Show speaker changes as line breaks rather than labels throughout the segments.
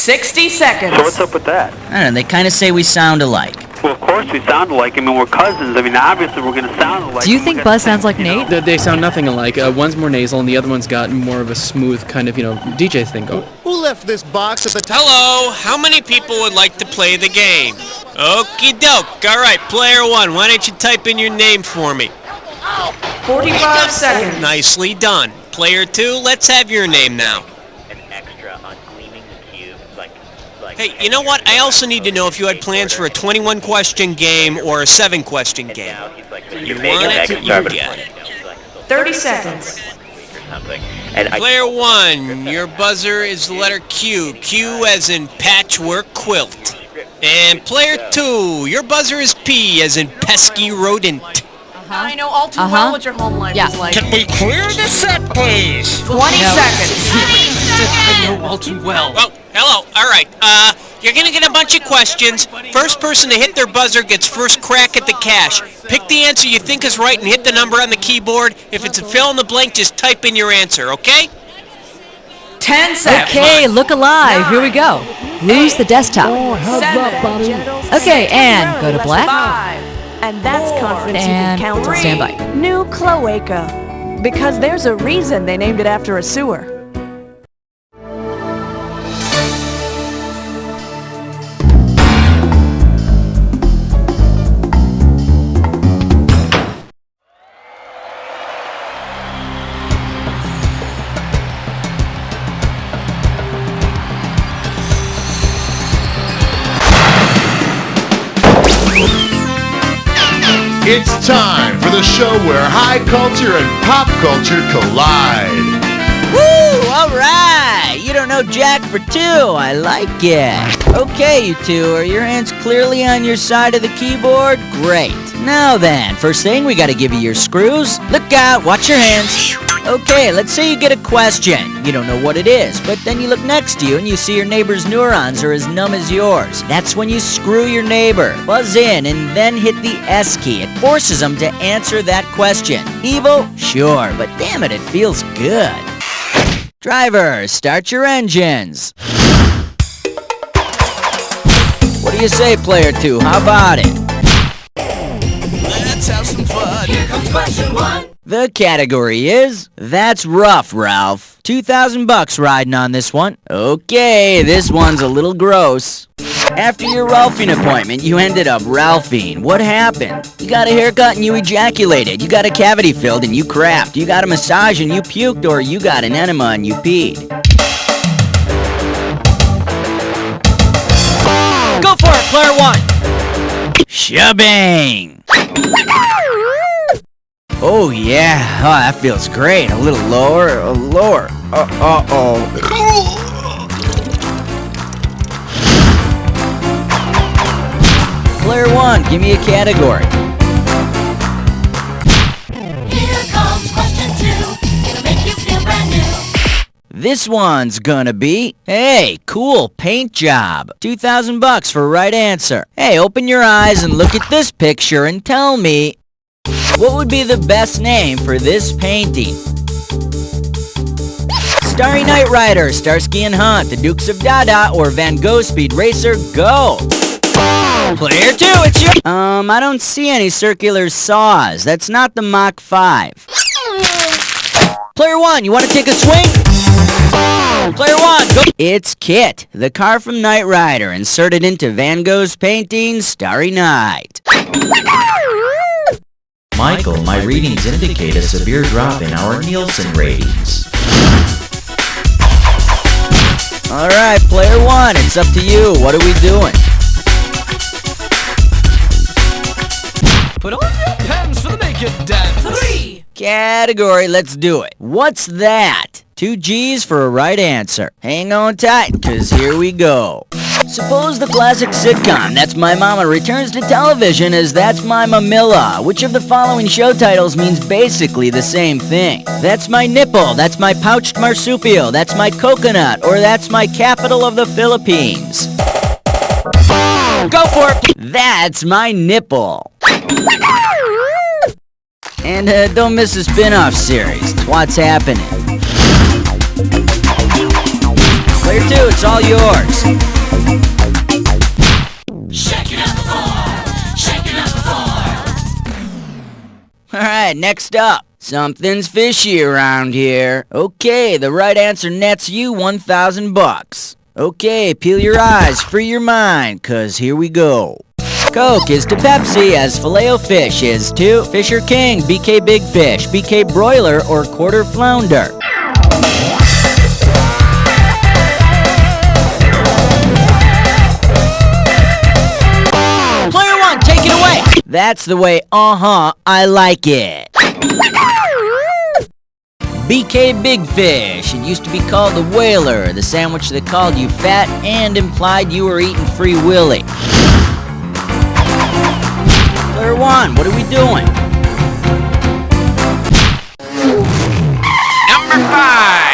60 seconds.
So what's up with that?
I don't know, they kind of say we sound alike.
Well, of course we sound alike. I mean, we're cousins. I mean, obviously we're going to sound alike.
Do you think Buzz sounds like Nate?
They sound nothing alike. One's more nasal and the other one's got more of a smooth kind of, DJ thing going.
Who left this box at the top?
Hello, how many people would like to play the game? Okie doke. All right, player one, why don't you type in your name for me?
45 seconds.
Nicely done. Player two, let's have your name now. Hey, you know what? I also need to know if you had plans for a 21-question game or a 7-question game. You want it? You get it.
30 seconds.
Player one, your buzzer is the letter Q. Q as in patchwork quilt. And player two, your buzzer is P as in pesky rodent.
I know all too well what your home life is like.
Can we clear the set, please?
20 seconds.
I know all too well.
Oh, hello. All right. You're going to get a bunch of questions. First person to hit their buzzer gets first crack at the cash. Pick the answer you think is right and hit the number on the keyboard. If it's a fill in the blank, just type in your answer, okay?
10 seconds.
Okay, look alive. Here we go. Lose the desktop.
7.
Okay, and go to black.
5.
And that's confidence you
And
can count on.
stand by.
New cloaca. Because there's a reason they named it after a sewer.
It's time for the show where high culture and pop culture collide.
Woo! Alright! You don't know Jack for two. I like it. Okay, you two, are your hands clearly on your side of the keyboard? Great. Now then, first thing, we gotta give you your screws. Look out, watch your hands. Okay, let's say you get a question. You don't know what it is, but then you look next to you and you see your neighbor's neurons are as numb as yours. That's when you screw your neighbor. Buzz in and then hit the S key. It forces them to answer that question. Evil? Sure, but damn it feels good. Driver, start your engines. What do you say, player two? How about it?
Let's have some fun. Here comes question one.
The category is, that's rough, Ralph. $2,000 riding on this one. Okay, this one's a little gross. After your Ralphing appointment, you ended up Ralphing. What happened? You got a haircut and you ejaculated. You got a cavity filled and you crapped. You got a massage and you puked, or you got an enema and you peed. Go for it, player one. Shubbing. Oh yeah, oh, that feels great. A little lower, lower. Uh-oh. Player one, give me a category.
Here comes question two. It'll make you feel brand new.
This one's gonna be, hey, cool paint job. $2,000 for right answer. Hey, open your eyes and look at this picture and tell me, what would be the best name for this painting? Starry Night Rider, Starsky and Hunt, The Dukes of Dada, or Van Gogh Speed Racer, go! Player two, it's your... I don't see any circular saws. That's not the Mach 5. Player one, you want to take a swing? Player one, go! It's Kit, the car from Knight Rider, inserted into Van Gogh's painting, Starry Night.
Michael, my readings indicate a severe drop in our Nielsen ratings.
Alright, player one, it's up to you. What are we doing?
Put on your pants for the naked dance. 3.
Category, let's do it. What's that? 2 G's for a right answer. Hang on tight, cause here we go. Suppose the classic sitcom That's My Mama returns to television as That's My Mamilla. Which of the following show titles means basically the same thing? That's my nipple, that's my pouched marsupial, that's my coconut, or that's my capital of the Philippines. Go for it! That's my nipple. And don't miss the spin-off series, What's Happening. Player 2, it's all yours.
Shake it up for, shake it up for.
Alright, next up. Something's fishy around here. Okay, the right answer nets you 1,000 bucks. Okay, peel your eyes, free your mind, 'cause here we go. Coke is to Pepsi as Filet-O-Fish is to Fisher King, BK Big Fish, BK Broiler, or Quarter Flounder. Player 1, take it away! That's the way, I like it. BK Big Fish. It used to be called the Whaler, the sandwich that called you fat and implied you were eating Free Willy. Player 1, what are we doing?
Number 5.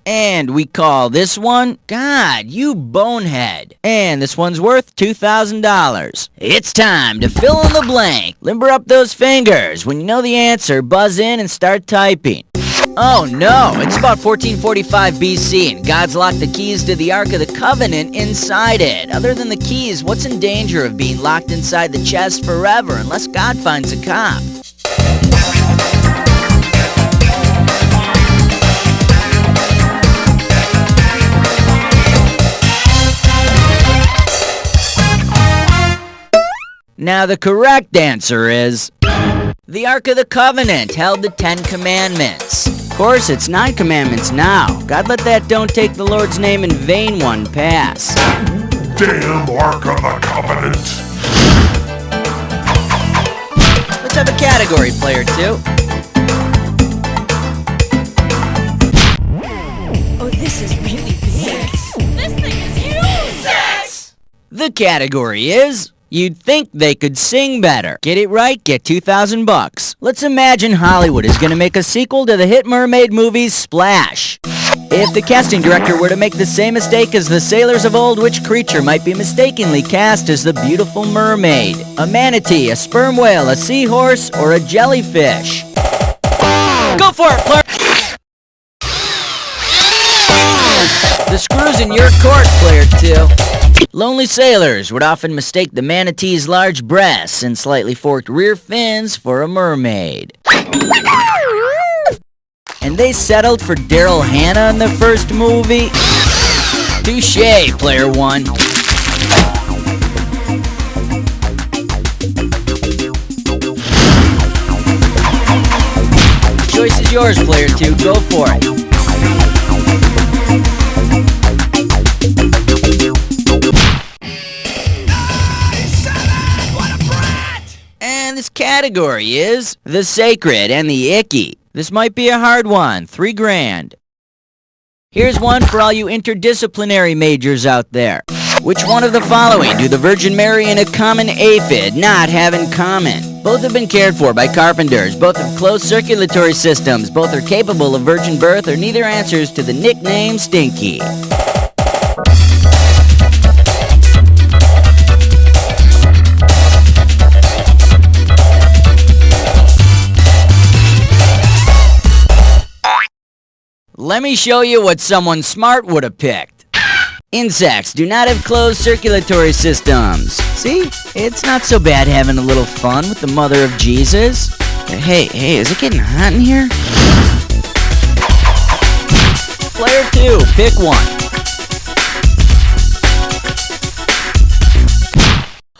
And we call this one, God, You Bonehead. And this one's worth $2,000. It's time to fill in the blank. Limber up those fingers. When you know the answer, buzz in and start typing. Oh no, it's about 1445 BC and God's locked the keys to the Ark of the Covenant inside it. Other than the keys, what's in danger of being locked inside the chest forever unless God finds a cop? Now the correct answer is the Ark of the Covenant held the 10 Commandments. Of course, it's 9 commandments now. God let that don't take the Lord's name in vain one pass.
Damn Ark of the Covenant.
Let's have a category, Player 2.
Oh, this is really big.
This thing is huge!
Sex!
The category is you'd think they could sing better. Get it right, get 2,000 bucks. Let's imagine Hollywood is gonna make a sequel to the hit mermaid movie Splash. If the casting director were to make the same mistake as the sailors of old, which creature might be mistakenly cast as the beautiful mermaid? A manatee, a sperm whale, a seahorse, or a jellyfish? Go for it, Player! The screw's in your court, Player 2. Lonely sailors would often mistake the manatee's large breasts and slightly forked rear fins for a mermaid. And they settled for Daryl Hannah in the first movie? Touché, Player 1. Choice is yours, Player 2. Go for it. And this category is the sacred and the icky. This might be a hard one. $3,000. Here's one for all you interdisciplinary majors out there. Which one of the following do the Virgin Mary and a common aphid not have in common? Both have been cared for by carpenters. Both have closed circulatory systems. Both are capable of virgin birth, or neither answers to the nickname Stinky. Let me show you what someone smart would have picked. Insects do not have closed circulatory systems. See? It's not so bad having a little fun with the mother of Jesus. Hey, is it getting hot in here? Player 2, pick one.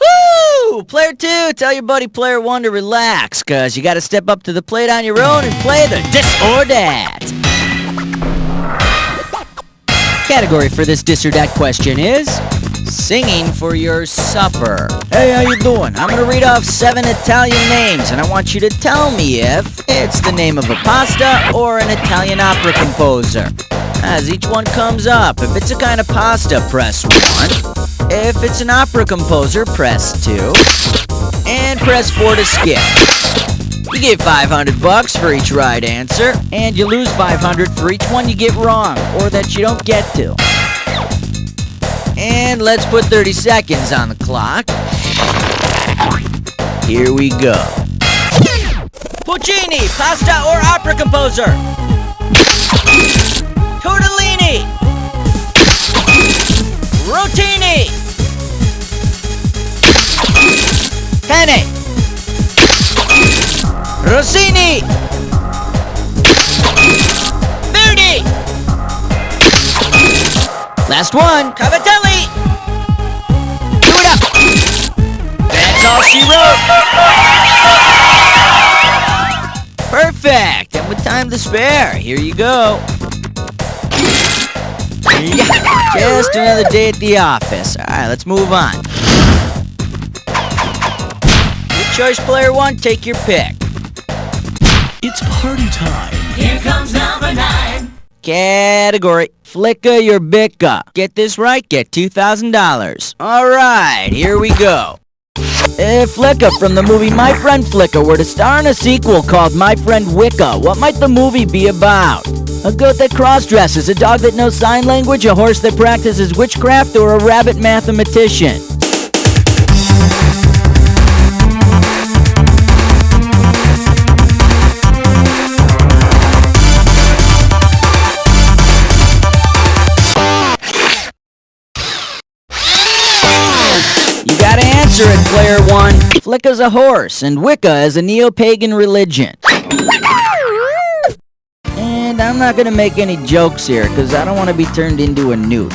Woo! Player 2, tell your buddy Player 1 to relax, cause you gotta step up to the plate on your own and play the Dis or Dat. Category for this Dis or Dat question is singing for your supper. Hey, how you doing? I'm gonna read off 7 Italian names, and I want you to tell me if it's the name of a pasta or an Italian opera composer. As each one comes up, if it's a kind of pasta, press 1. If it's an opera composer, press 2. And press 4 to skip. You get 500 bucks for each right answer, and you lose 500 for each one you get wrong, or that you don't get to. And let's put 30 seconds on the clock. Here we go. Puccini, pasta or opera composer? Tortellini! Rossini! Verdi! Last one, Cavatelli! Do it up! That's all she wrote! Perfect! And with time to spare, here you go. Just another day at the office. Alright, let's move on. Your choice, player one, take your pick.
It's party time.
Here comes number 9.
Category, Flicka your Bicka. Get this right, get $2,000. Alright, here we go. If Flicka from the movie My Friend Flicka were to star in a sequel called My Friend Wicca, what might the movie be about? A goat that cross-dresses, a dog that knows sign language, a horse that practices witchcraft, or a rabbit mathematician? You gotta answer it, player one. Flicka's a horse, and Wicca is a neo-pagan religion. And I'm not gonna make any jokes here, because I don't want to be turned into a newt.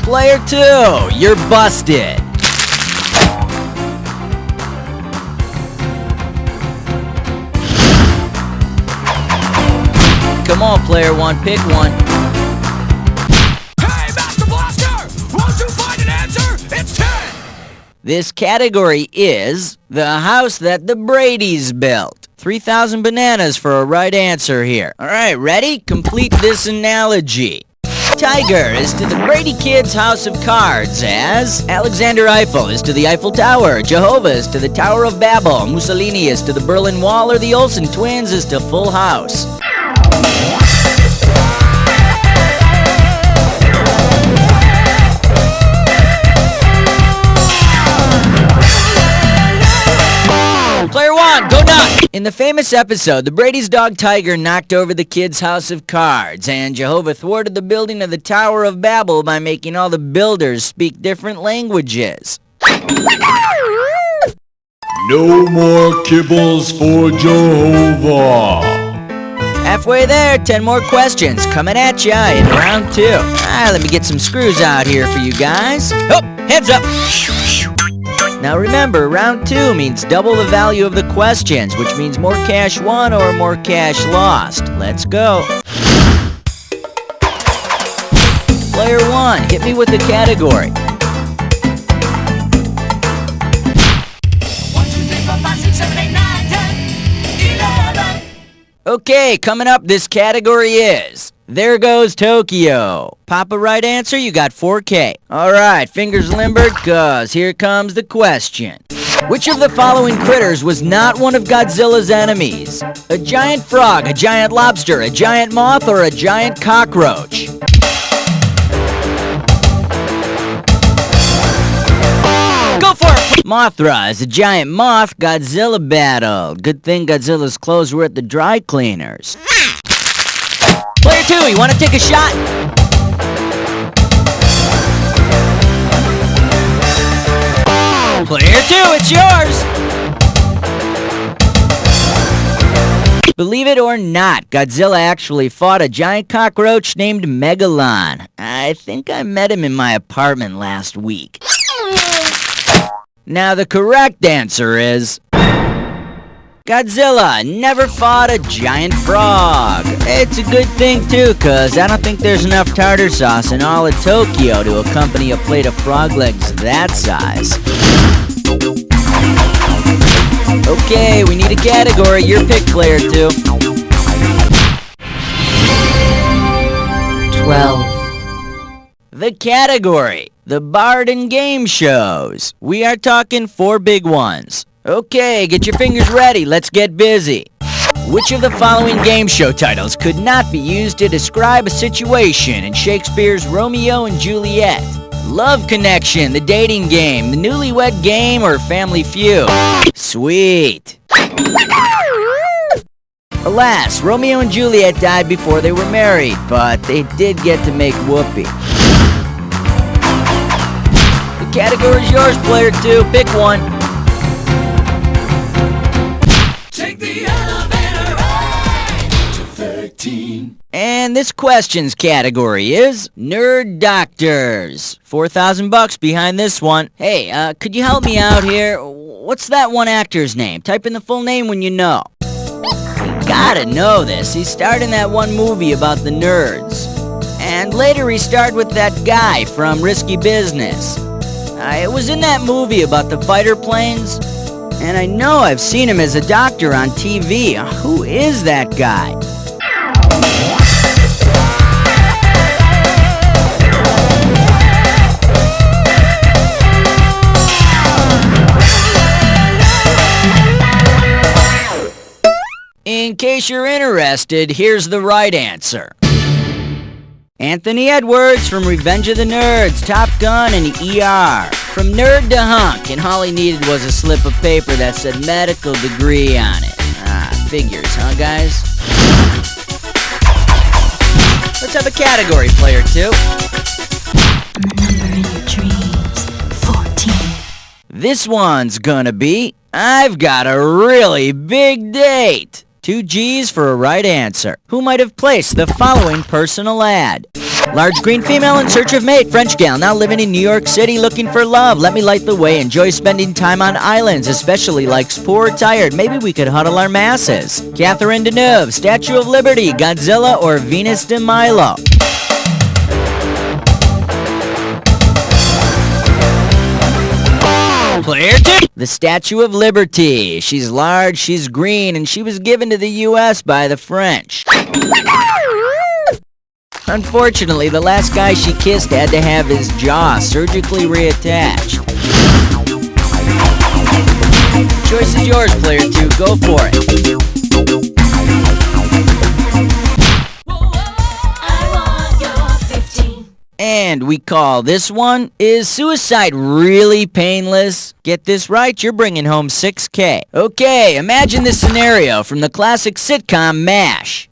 Player two, you're busted. Come on, player one, pick one.
Hey, Master Blaster! Won't you find an answer? It's 10!
This category is the house that the Bradys built. 3,000 bananas for a right answer here. Alright, ready? Complete this analogy. Tiger is to the Brady kids' house of cards as Alexander Eiffel is to the Eiffel Tower, Jehovah is to the Tower of Babel, Mussolini is to the Berlin Wall, or the Olsen twins is to Full House. Player one, go nuts! In the famous episode, the Brady's dog Tiger knocked over the kids' house of cards, and Jehovah thwarted the building of the Tower of Babel by making all the builders speak different languages.
No more kibbles for Jehovah.
Halfway there, 10 more questions coming at ya in round 2. Let me get some screws out here for you guys. Oh, heads up! Now remember, round 2 means double the value of the questions, which means more cash won or more cash lost. Let's go. Player 1, hit me with the category.
1, 2, 3, 4, 5, 6, 7, 8, 9, 10, 11.
Okay, coming up, this category is There Goes Tokyo. Pop a right answer, you got 4K. Alright, fingers limbered, cause here comes the question. Which of the following critters was not one of Godzilla's enemies? A giant frog, a giant lobster, a giant moth, or a giant cockroach? Go for it! Mothra is a giant moth Godzilla battled. Good thing Godzilla's clothes were at the dry cleaners. Player 2, you want to take a shot? Player 2, it's yours! Believe it or not, Godzilla actually fought a giant cockroach named Megalon. I think I met him in my apartment last week. Now the correct answer is Godzilla never fought a giant frog. It's a good thing too, cause I don't think there's enough tartar sauce in all of Tokyo to accompany a plate of frog legs that size. Okay, we need a category. Your pick, player 2.
12.
The category, the Bard and Game Shows. We are talking 4 big ones. Okay, get your fingers ready, let's get busy. Which of the following game show titles could not be used to describe a situation in Shakespeare's Romeo and Juliet? Love Connection, The Dating Game, The Newlywed Game, or Family Feud? Sweet. Alas, Romeo and Juliet died before they were married, but they did get to make whoopee. The category's yours, player 2. Pick one.
Take the
And this questions category is Nerd Doctors. $4,000 behind this one. Hey, could you help me out here? What's that one actor's name? Type in the full name when you know. You gotta know this. He starred in that one movie about the nerds. And later he starred with that guy from Risky Business. It was in that movie about the fighter planes. And I know I've seen him as a doctor on TV. Who is that guy? In case you're interested, here's the right answer. Anthony Edwards from Revenge of the Nerds, Top Gun, and ER. From nerd to hunk, and all he needed was a slip of paper that said medical degree on it. Figures, huh, guys? Let's have a category, player 2.
And the number in your dreams, 14.
This one's gonna be, I've got a really big date. 2 G's for a right answer. Who might have placed the following personal ad? Large green female in search of mate, French gal, now living in New York City looking for love. Let me light the way, enjoy spending time on islands, especially likes poor or tired. Maybe we could huddle our masses. Catherine Deneuve, Statue of Liberty, Godzilla, or Venus de Milo? Player 2. The Statue of Liberty. She's large, she's green, and she was given to the U.S. by the French. Unfortunately, the last guy she kissed had to have his jaw surgically reattached. Choice is yours, player 2. Go for it. And we call this one, Is Suicide Really Painless? Get this right, you're bringing home $6K. Okay, imagine this scenario from the classic sitcom MASH.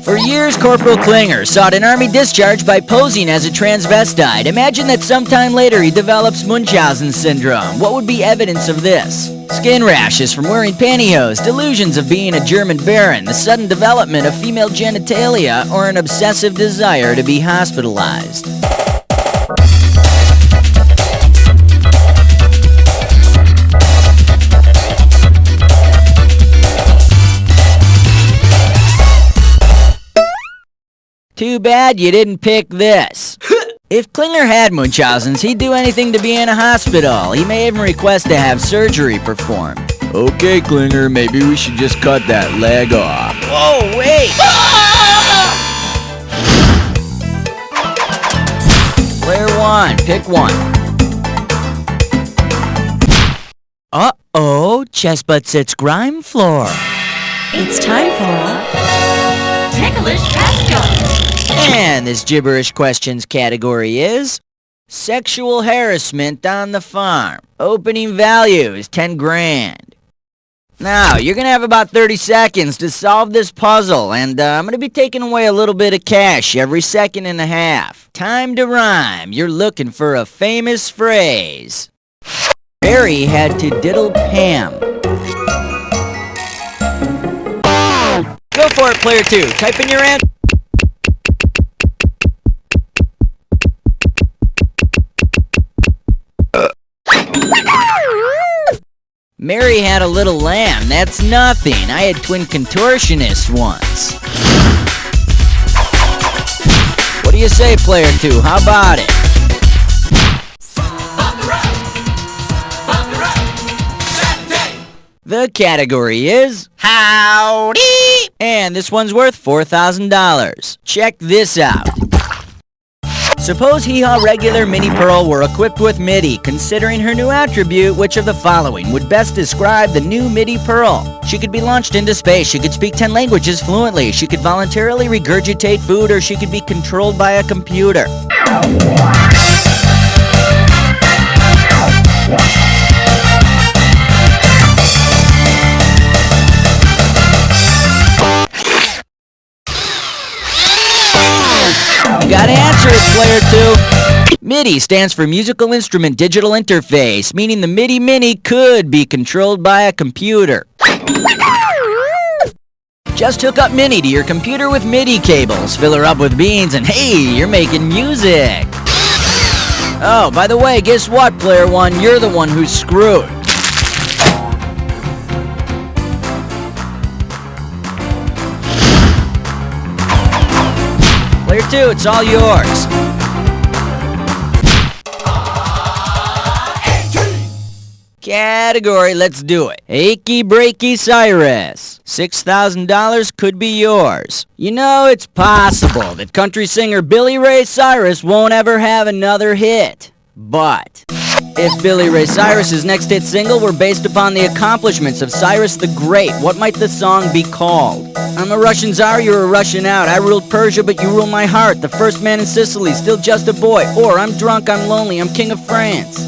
For years, Corporal Klinger sought an army discharge by posing as a transvestite. Imagine that sometime later he develops Munchausen Syndrome. What would be evidence of this? Skin rashes from wearing pantyhose, delusions of being a German baron, the sudden development of female genitalia, or an obsessive desire to be hospitalized. Too bad you didn't pick this. If Klinger had Munchausen's, he'd do anything to be in a hospital. He may even request to have surgery performed. Okay, Klinger, maybe we should just cut that leg off. Whoa, wait! Player 1, pick one. Uh-oh, Chestbutt sits Grime Floor.
It's time for a
Ticklish Question.
And this gibberish questions category is sexual harassment on the farm. Opening value is 10 grand. Now, you're going to have about 30 seconds to solve this puzzle, and I'm going to be taking away a little bit of cash every second and a half. Time to rhyme. You're looking for a famous phrase. Barry had to diddle Pam. Go for it, player 2. Type in your answer. Mary had a little lamb. That's nothing. I had twin contortionists once. What do you say, player 2? How about it? The category is Howdy! And this one's worth $4,000. Check this out. Suppose Hee Haw Regular Mini Pearl were equipped with MIDI. Considering her new attribute, which of the following would best describe the new MIDI Pearl? She could be launched into space, she could speak 10 languages fluently, she could voluntarily regurgitate food, or she could be controlled by a computer. You gotta answer it, player 2. MIDI stands for Musical Instrument Digital Interface, meaning the MIDI Mini could be controlled by a computer. Just hook up Minnie to your computer with MIDI cables, fill her up with beans, and hey, you're making music. Oh, by the way, guess what, Player 1? You're the one who's screwed. Player 2, it's all yours. Category, let's do it. Icky Breaky Cyrus. $6,000 could be yours. You know, it's possible that country singer Billy Ray Cyrus won't ever have another hit. But if Billy Ray Cyrus's next hit single were based upon the accomplishments of Cyrus the Great, what might the song be called? I'm a Russian czar, you're a Russian out. I ruled Persia, but you rule my heart. The first man in Sicily, still just a boy. Or I'm drunk, I'm lonely, I'm king of France.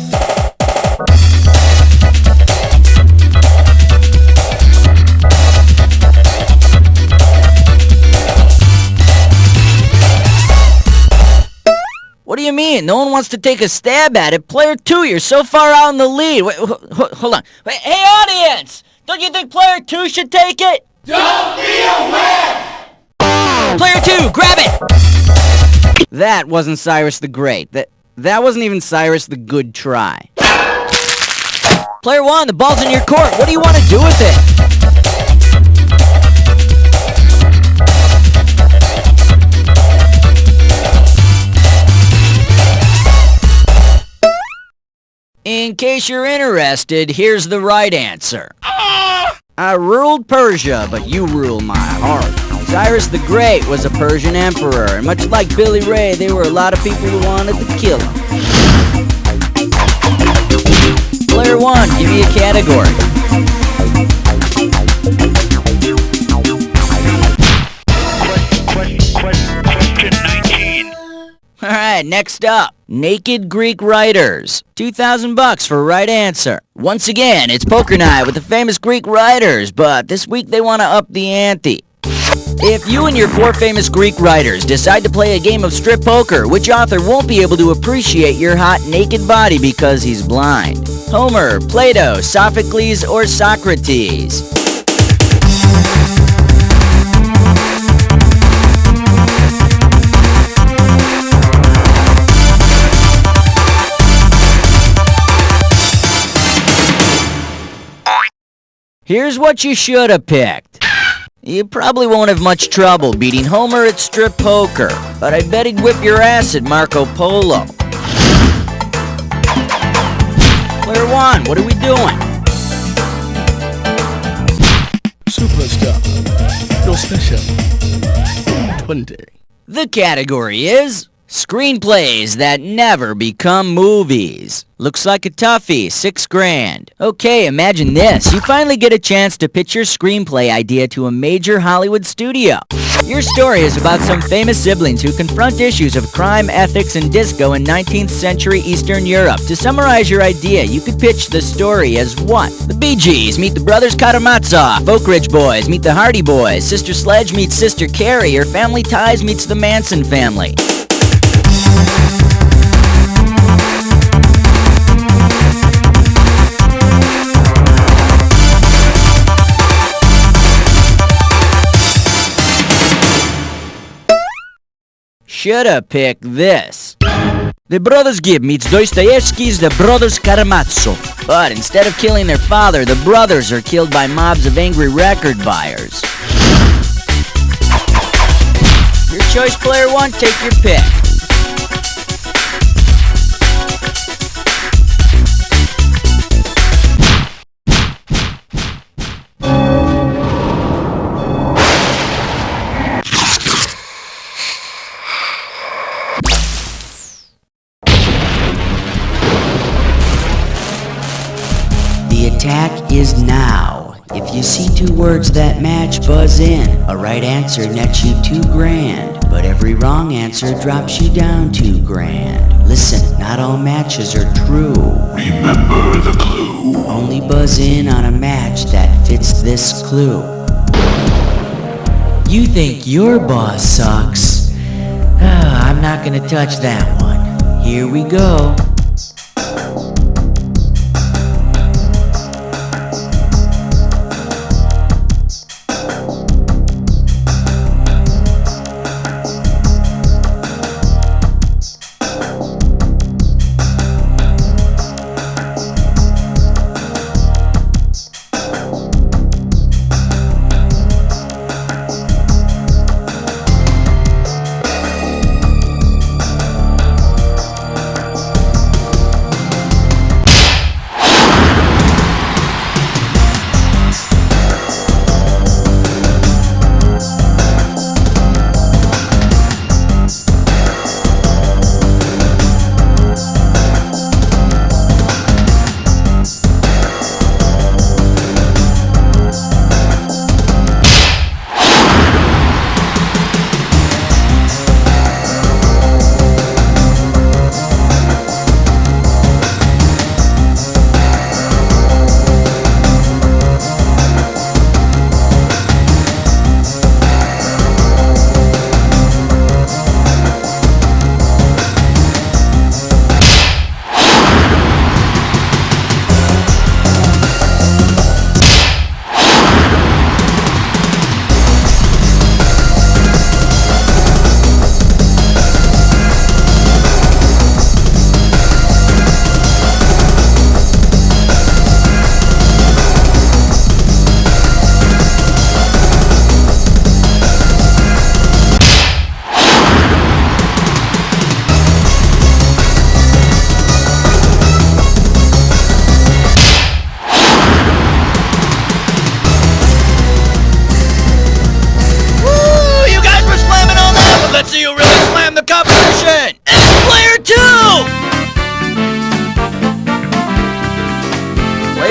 What do you mean? No one wants to take a stab at it. Player 2, you're so far out in the lead. Wait, hold on. Wait, hey, audience! Don't you think Player 2 should take it?
Don't be a wimp!
Player 2, grab it! That wasn't Cyrus the Great. That wasn't even Cyrus the Good Try. Player 1, the ball's in your court. What do you want to do with it? In case you're interested, here's the right answer. I ruled Persia, but you rule my heart. Cyrus the Great was a Persian emperor, and much like Billy Ray, there were a lot of people who wanted to kill him. Player 1, give me a category.
Question 19.
Alright, next up. Naked Greek Writers. $2,000 for right answer. Once again, it's poker night with the famous Greek writers, but this week they want to up the ante. If you and your 4 famous Greek writers decide to play a game of strip poker, which author won't be able to appreciate your hot naked body because he's blind? Homer, Plato, Sophocles, or Socrates? Here's what you should have picked. You probably won't have much trouble beating Homer at strip poker, but I bet he'd whip your ass at Marco Polo. Player 1, what are we doing?
Superstar. No special. 20.
The category is screenplays that never become movies. Looks like a toughie, $6,000. Okay, imagine this. You finally get a chance to pitch your screenplay idea to a major Hollywood studio. Your story is about some famous siblings who confront issues of crime, ethics, and disco in 19th century Eastern Europe. To summarize your idea, you could pitch the story as what? The Bee Gees meet the Brothers Karamazov, Oak Ridge Boys meet the Hardy Boys, Sister Sledge meets Sister Carrie, or Family Ties meets the Manson family. Shoulda picked this. The Brothers Gibb meets Dostoevsky's The Brothers Karamazov. But instead of killing their father, the brothers are killed by mobs of angry record buyers. Your choice, Player 1, take your pick. The attack is now. If you see 2 words that match, buzz in. A right answer nets you $2,000, but every wrong answer drops you down $2,000. Listen, not all matches are true.
Remember the clue.
Only buzz in on a match that fits this clue. You think your boss sucks? I'm not gonna touch that one. Here we go.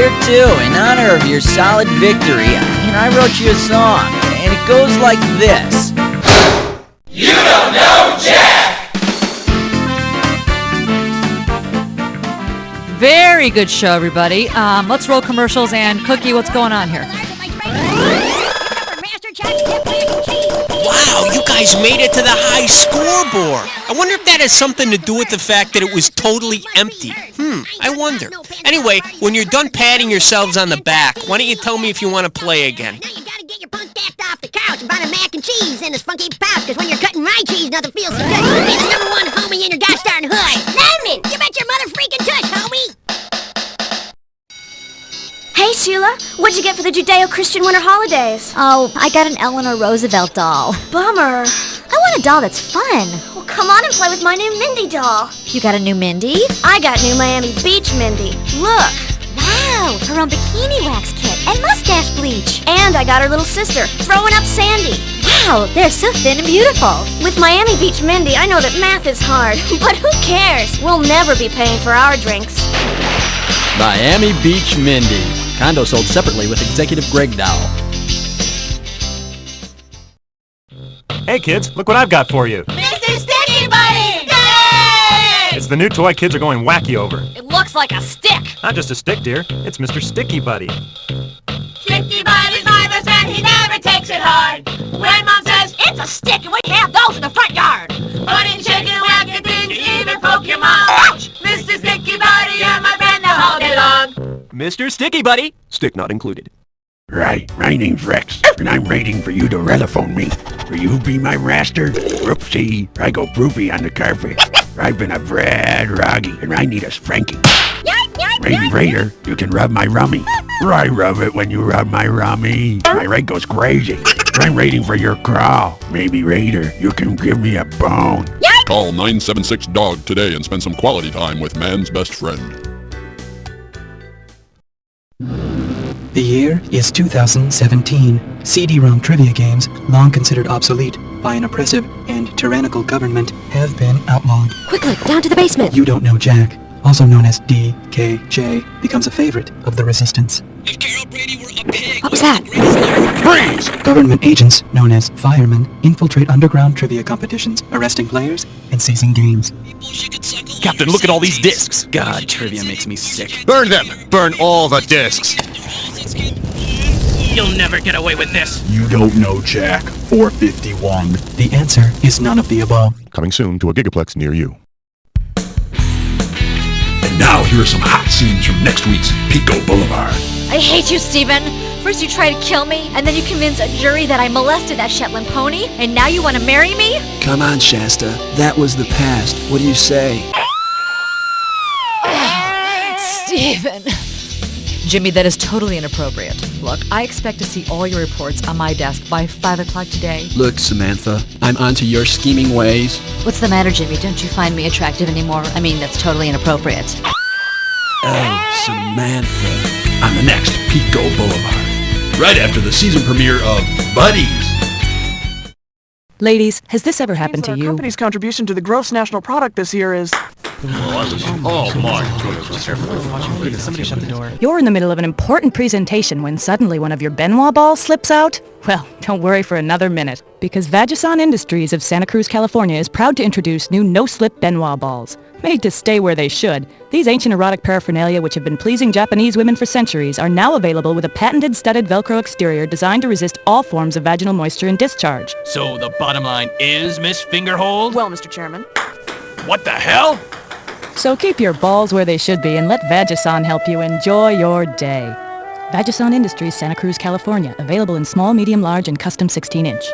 here too, in honor of your solid victory. I wrote you a song, and it goes like this.
You don't know Jack!
Very good show, everybody. Let's roll commercials, and Cookie, what's going on here?
Wow, you guys made it to the high scoreboard. I wonder if that has something to do with the fact that it was totally empty. I wonder. Anyway, when you're done patting yourselves on the back, why don't you tell me if you want to play again?
Now you gotta get your punk ass off the couch and buy the mac and cheese in this funky pouch, because when you're cutting my cheese, nothing feels so good. Be the number one homie in your gosh darn hood. Lipman, you bet your mother freaking tush, homie.
Hey, Sheila, what'd you get for the Judeo-Christian winter holidays?
Oh, I got an Eleanor Roosevelt doll.
Bummer.
I want a doll that's fun.
Well, come on and play with my new Mindy doll.
You got a new Mindy?
I got new Miami Beach Mindy. Look.
Wow, her own bikini wax kit and mustache bleach.
And I got her little sister, Throwing Up Sandy.
Wow, they're so thin and beautiful.
With Miami Beach Mindy, I know that math is hard, but who cares? We'll never be paying for our drinks.
Miami Beach Mindy. Condo sold separately with Executive Greg Dow.
Hey kids, look what I've got for you.
Mr. Sticky Buddy! Yay!
It's the new toy kids are going wacky over.
It looks like a stick.
Not just a stick, dear. It's Mr. Sticky Buddy.
Sticky Buddy's my best friend, he never takes it hard. When Mom says it's a stick and we have those in the front yard. Running, shaking, whacking things, even poke your mom. Ouch! Mr. Sticky Buddy, you're my friend the whole day long.
Mr. Sticky Buddy. Stick not included.
Right, my name's Rex, and I'm waiting for you to telephone me. Will you be my master? Whoopsie, I go poopy on the carpet. I've been a bad roggy, and I need a spanking. Maybe Raider, you can rub my rummy. I rub it when you rub my rummy. My leg goes crazy. I'm waiting for your call. Maybe Raider, you can give me a bone.
Call 976-DOG today and spend some quality time with man's best friend.
The year is 2017. CD-ROM trivia games, long considered obsolete by an oppressive and tyrannical government, have been outlawed.
Quickly, down to the basement.
You Don't Know Jack, also known as DKJ, becomes a favorite of the resistance.
What was that?
Freeze! Government agents, known as firemen, infiltrate underground trivia competitions, arresting players and seizing games.
Captain, look at all these discs. God, trivia makes me sick.
Burn them! Burn all the discs!
You'll never get away with this.
You Don't Know Jack, 451.
The answer is none of the above.
Coming soon to a Gigaplex near you.
And now here are some hot scenes from next week's Pico Boulevard.
I hate you, Steven. First you try to kill me, and then you convince a jury that I molested that Shetland pony, and now you want to marry me?
Come on, Shasta. That was the past. What do you say?
Steven. Jimmy, that is totally inappropriate. Look, I expect to see all your reports on my desk by 5 o'clock today.
Look, Samantha, I'm onto your scheming ways.
What's the matter, Jimmy? Don't you find me attractive anymore? I mean, that's totally inappropriate.
Oh, Samantha.
On the next Pico Boulevard, right after the season premiere of Buddies.
Ladies, has this ever happened to you?
Our company's contribution to the gross national product this year is...
Oh my goodness. Somebody shut the door.
You're in the middle of an important presentation when suddenly one of your Benoit balls slips out? Well, don't worry for another minute, because Vagisan Industries of Santa Cruz, California is proud to introduce new no-slip Benoit balls. Made to stay where they should, these ancient erotic paraphernalia which have been pleasing Japanese women for centuries are now available with a patented studded Velcro exterior designed to resist all forms of vaginal moisture and discharge.
So the bottom line is, Miss Fingerhold?
Well, Mr. Chairman.
What the hell?
So keep your balls where they should be and let Vagisan help you enjoy your day. Vagisan Industries, Santa Cruz, California. Available in small, medium, large, and custom 16-inch.